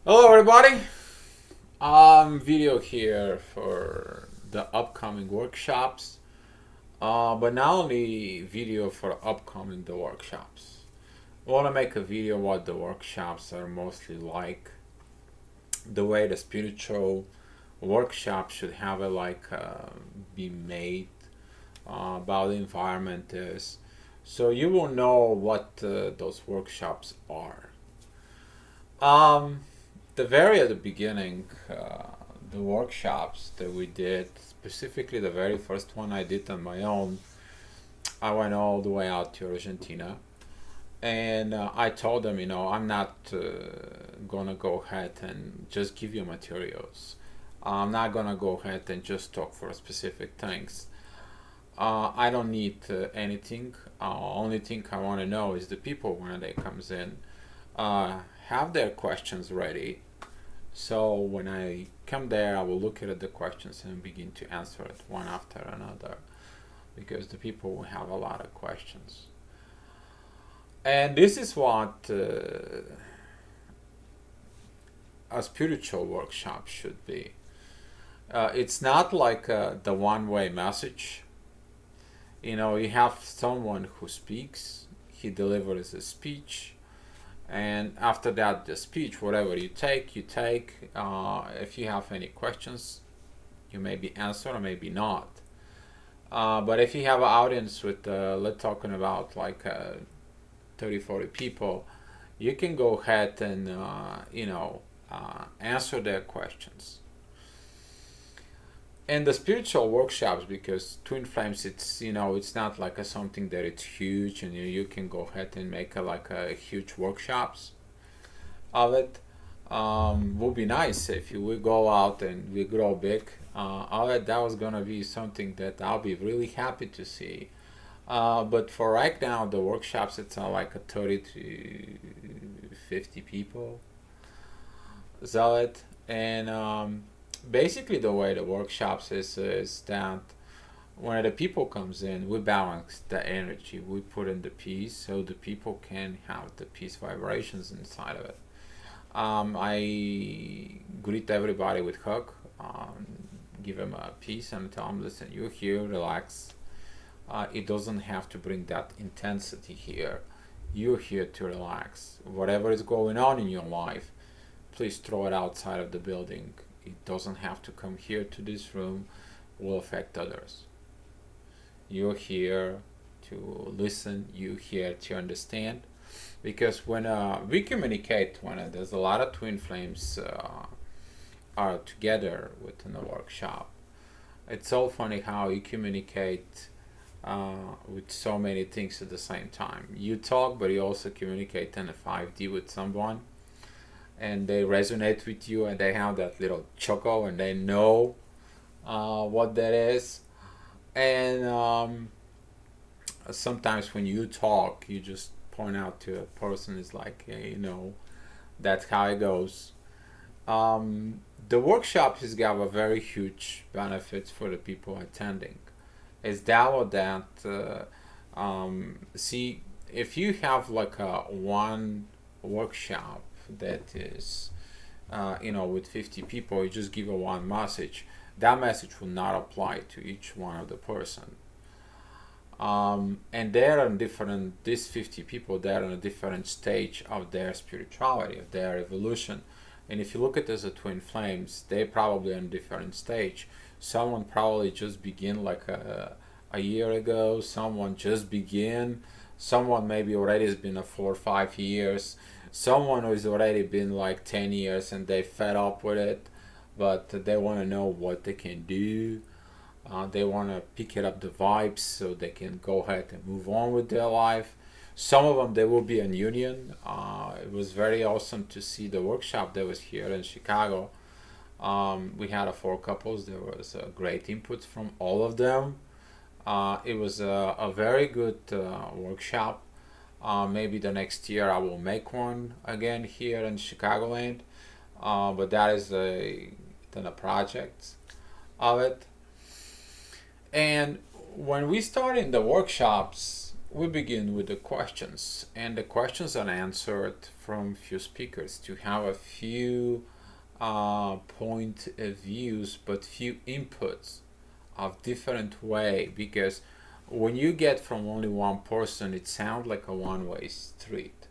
Hello everybody! Video here for the upcoming workshops, but not only video for upcoming the workshops. I want to make a video what the workshops are mostly like, the way the spiritual workshop should have it be made, about the environment is, so you will know what those workshops are. Um, the very at the beginning, the workshops that we did, specifically the very first one I did on my own, I went all the way out to Argentina, and I told them, I'm not gonna go ahead and just give you materials. I'm not gonna go ahead and just talk for specific things. I don't need anything. Only thing I want to know is the people when they comes in have their questions ready. So when I come there, I will look at the questions and begin to answer it one after another, because the people will have a lot of questions. And this is what a spiritual workshop should be. It's not like the one-way message. You have someone who speaks, he delivers a speech, and after that the speech, whatever you take, if you have any questions, you may be answer or maybe not. But if you have an audience with let's talking about 30-40 people, you can go ahead and answer their questions. And the spiritual workshops, because twin flames, it's not like something that it's huge, and you can go ahead and make a huge workshops of it. Would be nice if you would go out and we grow big. Of it, that was gonna be something that I'll be really happy to see. But for right now, the workshops, it's like a 30 to 50 people. So it and basically the way the workshops is that when the people comes in, we balance the energy, we put in the peace so the people can have the peace vibrations inside of it. I greet everybody with hug, give them a peace and tell them, listen, you're here, relax. It doesn't have to bring that intensity here. You're here to relax. Whatever is going on in your life, please throw it outside of the building. It doesn't have to come here to this room, will affect others. You're here to listen, you're here to understand. Because when we communicate, when there's a lot of twin flames are together within the workshop, it's so funny how you communicate with so many things at the same time. You talk, but you also communicate in a 5D with someone, and they resonate with you, and they have that little chuckle, and they know what that is. And sometimes when you talk, you just point out to a person, is like, hey, that's how it goes. The workshop has got a very huge benefits for the people attending. Is that or that? See, if you have like a one workshop that is, with 50 people, you just give a one message. That message will not apply to each one of the person. And they're on different, these 50 people, they're on a different stage of their spirituality, of their evolution. And if you look at it as a twin flames, they probably on a different stage. Someone probably just begin like a year ago, someone just begin, someone maybe already has been a 4 or 5 years, someone who's already been like 10 years and they fed up with it, but they want to know what they can do. They want to pick it up the vibes so they can go ahead and move on with their life. Some of them, they will be in union. It was very awesome to see the workshop that was here in Chicago. We had 4 couples. There was great input from all of them. It was a very good workshop. Maybe the next year I will make one again here in Chicagoland. But that is then a project of it. And when we started in the workshops, we begin with the questions, and the questions are answered from few speakers to have a few point of views, but few inputs of different way, because when you get from only one person, it sounds like a one-way street.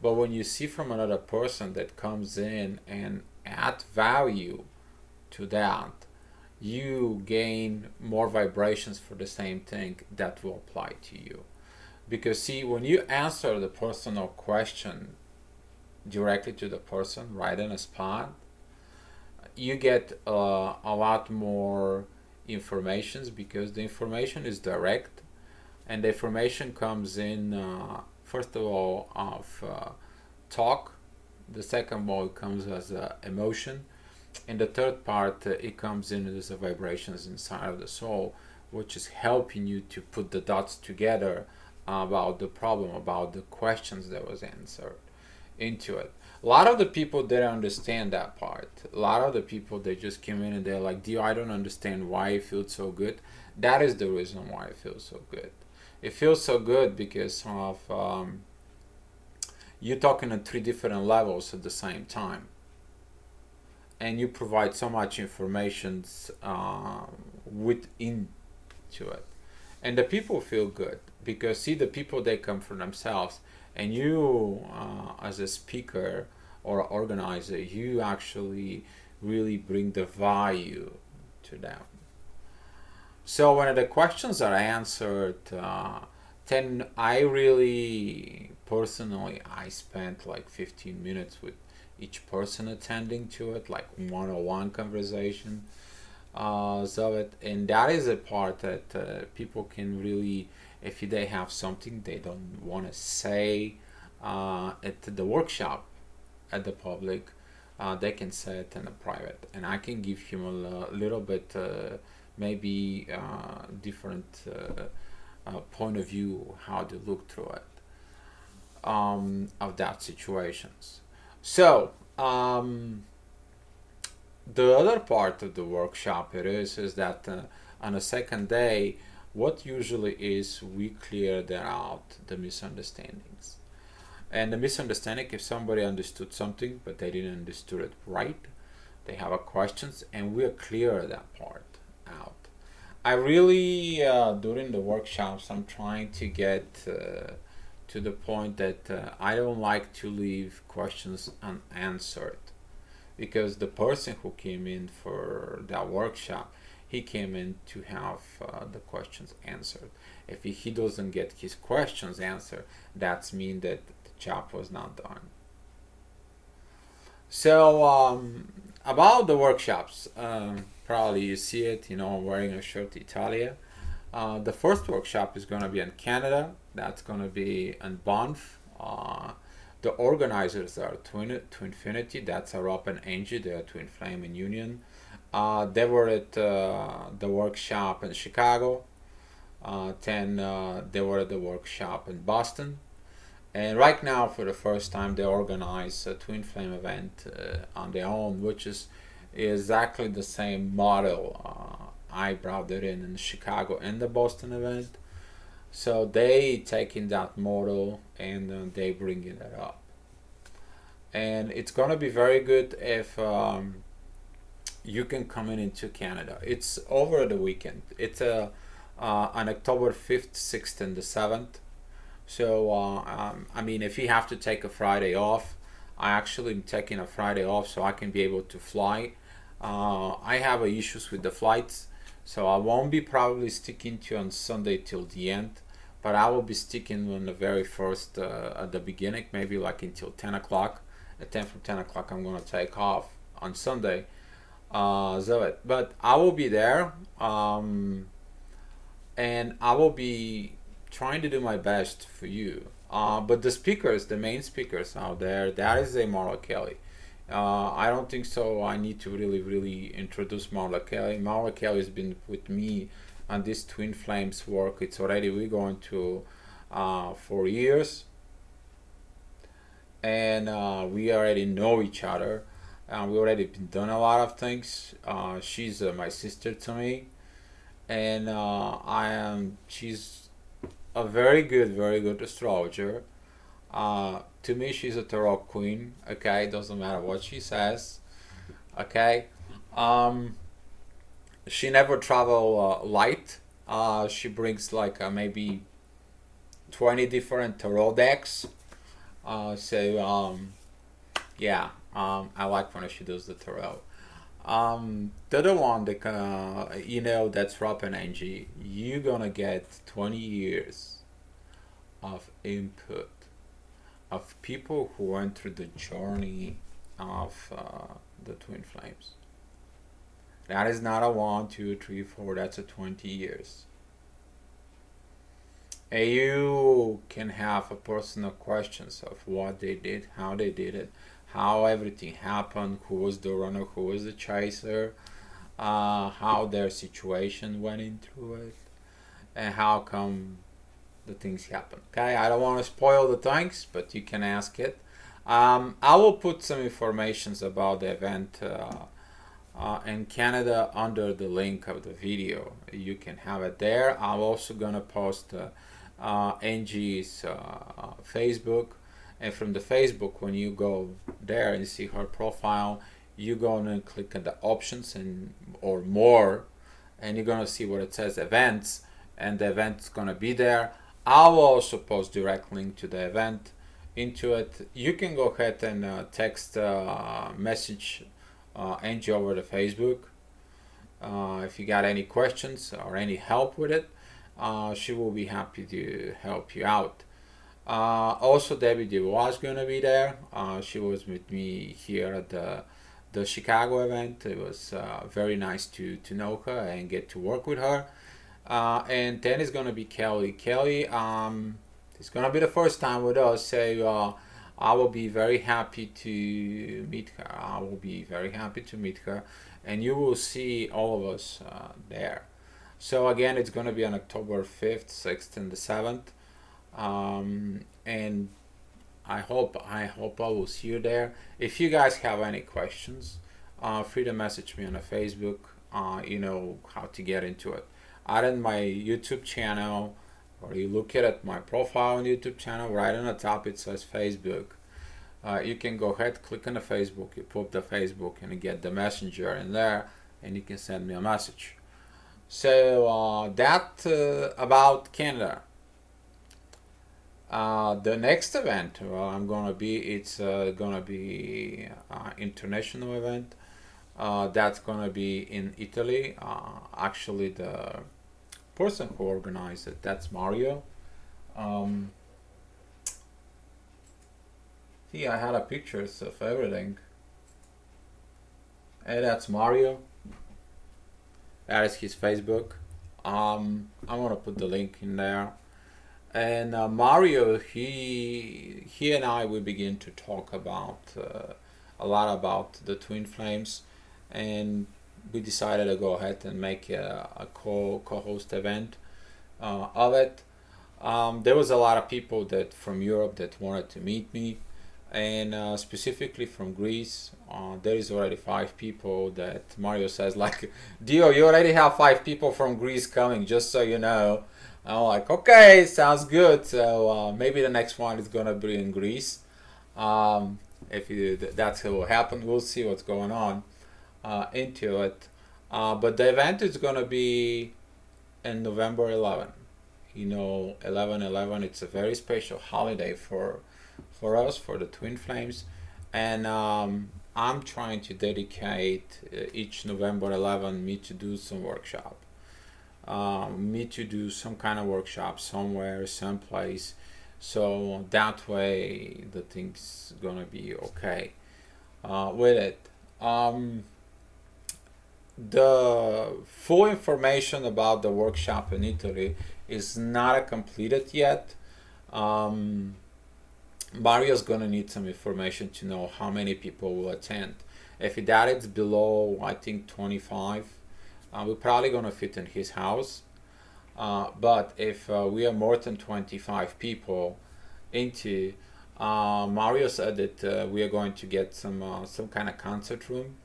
But when you see from another person that comes in and add value to that, you gain more vibrations for the same thing that will apply to you. Because see, when you answer the personal question directly to the person right on the spot, you get a lot more informations, because the information is direct, and the information comes in first of all of talk, the second one comes as emotion, and the third part it comes in as vibrations inside of the soul, which is helping you to put the dots together about the problem, about the questions that was answered into it. A lot of the people didn't understand that part. A lot of the people, they just came in and they're like, Dio, I don't understand why it feels so good. That is the reason why it feels so good. It feels so good because of you're talking at three different levels at the same time, and you provide so much information within to it, and the people feel good, because see, the people, they come for themselves, and you as a speaker or organizer, you actually really bring the value to them. So when the questions are answered, then I really personally, I spent like 15 minutes with each person attending to it, like one-on-one conversation of it, and that is a part that people can really, if they have something they don't want to say at the workshop at the public, they can say it in the private, and I can give him a little bit maybe different point of view how to look through it of that situations. So the other part of the workshop it is that on the second day, what usually is, we clear out the misunderstandings. And the misunderstanding, if somebody understood something but they didn't understood it right, they have a questions, and we'll clear that part out. I really during the workshops, I'm trying to get to the point that I don't like to leave questions unanswered, because the person who came in for that workshop, he came in to have the questions answered. If he doesn't get his questions answered, that's mean that the job was not done. So about the workshops, probably you see it, I'm wearing a shirt Italia. The first workshop is going to be in Canada. That's going to be in Banff. The organizers are Twinfinity. That's Rob and Angie. They are Twin Flame and Union. They were at the workshop in Chicago. Then they were at the workshop in Boston. And right now, for the first time, they organize a Twin Flame event on their own, which is exactly the same model I brought it in Chicago and the Boston event. So they taking that model and they bringing it up. And it's going to be very good if you can come into Canada. It's over the weekend. It's on October 5th, 6th, and the 7th. So, I mean, if you have to take a Friday off, I actually am taking a Friday off so I can be able to fly. I have issues with the flights, so I won't be probably sticking to on Sunday till the end, but I will be sticking on the very first, at the beginning, maybe like until 10 o'clock. At 10 from 10 o'clock, I'm going to take off on Sunday. But I will be there, and I will be trying to do my best for you. But the speakers, the main speakers out there, that is a Marla Kelly. I don't think so. I need to really introduce Marla Kelly. Marla Kelly has been with me on this Twin Flames work. It's already, we're going to 4 years. And we already know each other. We already been done a lot of things. She's my sister to me. And she's a very good astrologer. To me, she's a tarot queen. Okay, doesn't matter what she says. Okay, um, she never travel light. She brings like maybe 20 different tarot decks. So yeah, I like when she does the tarot. The other one that that's Rob and Angie. You're gonna get 20 years of input of people who went through the journey of the twin flames. That is not a one, two, three, four. That's a 20 years. And you can have a personal questions of what they did, how they did it, how everything happened, who was the runner, who was the chaser, how their situation went into it, and how come the things happen. Okay, I don't want to spoil the things, but you can ask it. I will put some informations about the event in Canada under the link of the video. You can have it there. I'm also gonna post Angie's Facebook, and from the Facebook, when you go there and see her profile, you're gonna click on the options and or more, and you're gonna see what it says events, and the event's gonna be there. I will also post direct link to the event into it. You can go ahead and text message Angie over the Facebook if you got any questions or any help with it. She will be happy to help you out. Also, Debbie DeWall is going to be there. She was with me here at the Chicago event. It was very nice to know her and get to work with her. And then it's going to be Kelly. Kelly, it's going to be the first time with us, so I will be very happy to meet her. I will be very happy to meet her, and you will see all of us there. So again, it's going to be on October 5th, 6th, and the 7th. And I hope I will see you there. If you guys have any questions, free to message me on the Facebook. You know how to get into it. Either in my YouTube channel, or you look at my profile on YouTube channel, right on the top it says Facebook. You can go ahead, click on the Facebook, you put the Facebook, and you get the messenger in there, and you can send me a message. So that about Canada. The next event I'm gonna be, it's gonna be international event. That's gonna be in Italy. Actually, the person who organized it, that's Mario. See, I had a pictures of everything. And that's Mario. That is his Facebook. I'm gonna put the link in there. And Mario, he and I will begin to talk about a lot about the twin flames, and we decided to go ahead and make a co-host event of it. There was a lot of people that from Europe that wanted to meet me, and specifically from Greece. There is already 5 people that Mario says, like, Dio, you already have 5 people from Greece coming, just so you know. I'm like, okay, sounds good. So maybe the next one is gonna be in Greece. If that's what will happen, we'll see what's going on into it. But the event is gonna be in November 11. You know, 11/11. It's a very special holiday for us, for the Twin Flames, and I'm trying to dedicate each November 11 me to do some workshop. Me to do some kind of workshop somewhere, someplace, so that way the thing's gonna be okay with it. The full information about the workshop in Italy is not completed yet. Mario's gonna need some information to know how many people will attend. If that is below, I think 25, we're probably gonna fit in his house. But if we are more than 25 people into, Mario said that we are going to get some kind of concert room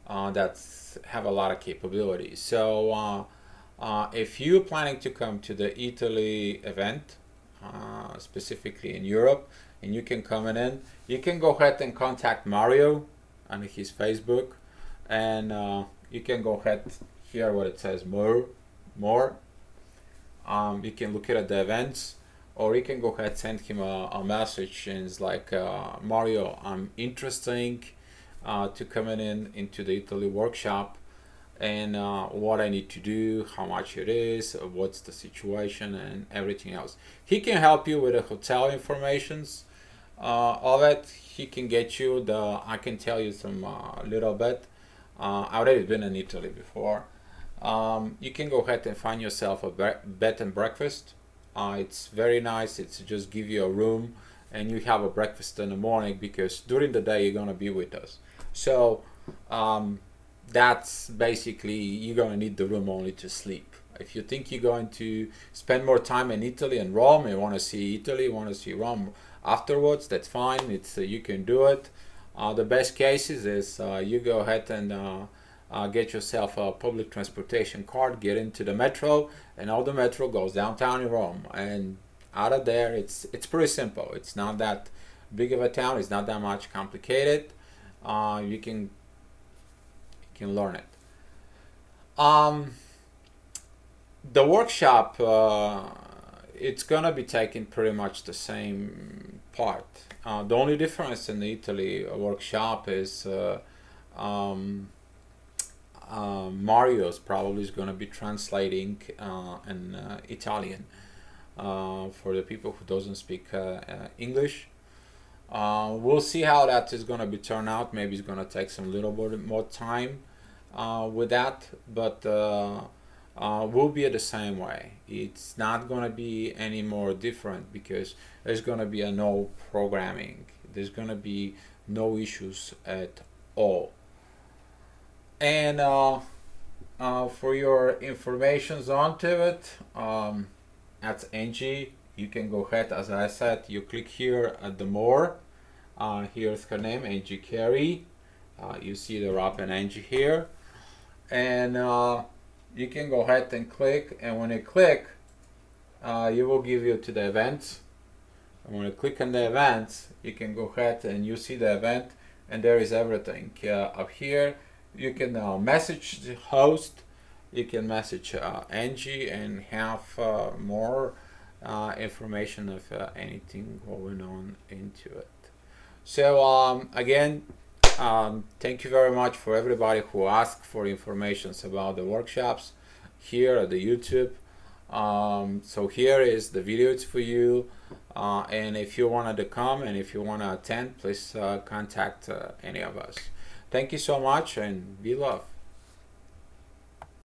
that's have a lot of capabilities. So If you're planning to come to the Italy event, specifically in Europe, and you can come in, you can go ahead and contact Mario on his Facebook, and you can go ahead here where it says more. You can look at the events, or you can go ahead and send him a message, and it's like, Mario, I'm interested to coming into the Italy workshop, and what I need to do, how much it is, what's the situation, and everything else. He can help you with the hotel informations of it. He can get you the, I can tell you some little bit. I've already been in Italy before. You can go ahead and find yourself a bed and breakfast. It's very nice. It's just give you a room, and you have a breakfast in the morning, because during the day you're gonna be with us. So that's basically, you're gonna need the room only to sleep. If you think you're going to spend more time in Italy and Rome, and want to see Italy, want to see Rome afterwards, that's fine. It's you can do it. The best cases is you go ahead and get yourself a public transportation card, get into the metro, and all the metro goes downtown in Rome. And out of there, it's pretty simple. It's not that big of a town. It's not that much complicated. You can learn it. The workshop, it's gonna be taking pretty much the same part. The only difference in the Italy workshop is Mario's probably is going to be translating in Italian for the people who doesn't speak English. We'll see how that is going to be turned out. Maybe it's going to take some little bit more time with that, but we'll be the same way. It's not going to be any more different, because there's going to be no programming. There's going to be no issues at all. And for your informations onto it, that's Angie. You can go ahead, as I said, you click here at the more. Here's her name, Angie Carey. You see the Rob and Angie here. And you can go ahead and click, and when you click, you will give you to the events. And when you click on the events, you can go ahead and you see the event, and there is everything up here. You can message the host, you can message Angie, and have more information of anything going on into it. So again, thank you very much for everybody who asked for information about the workshops here at the YouTube. So here is the video. It's for you, and if you wanted to come and if you want to attend, please contact any of us. Thank you so much, and be love.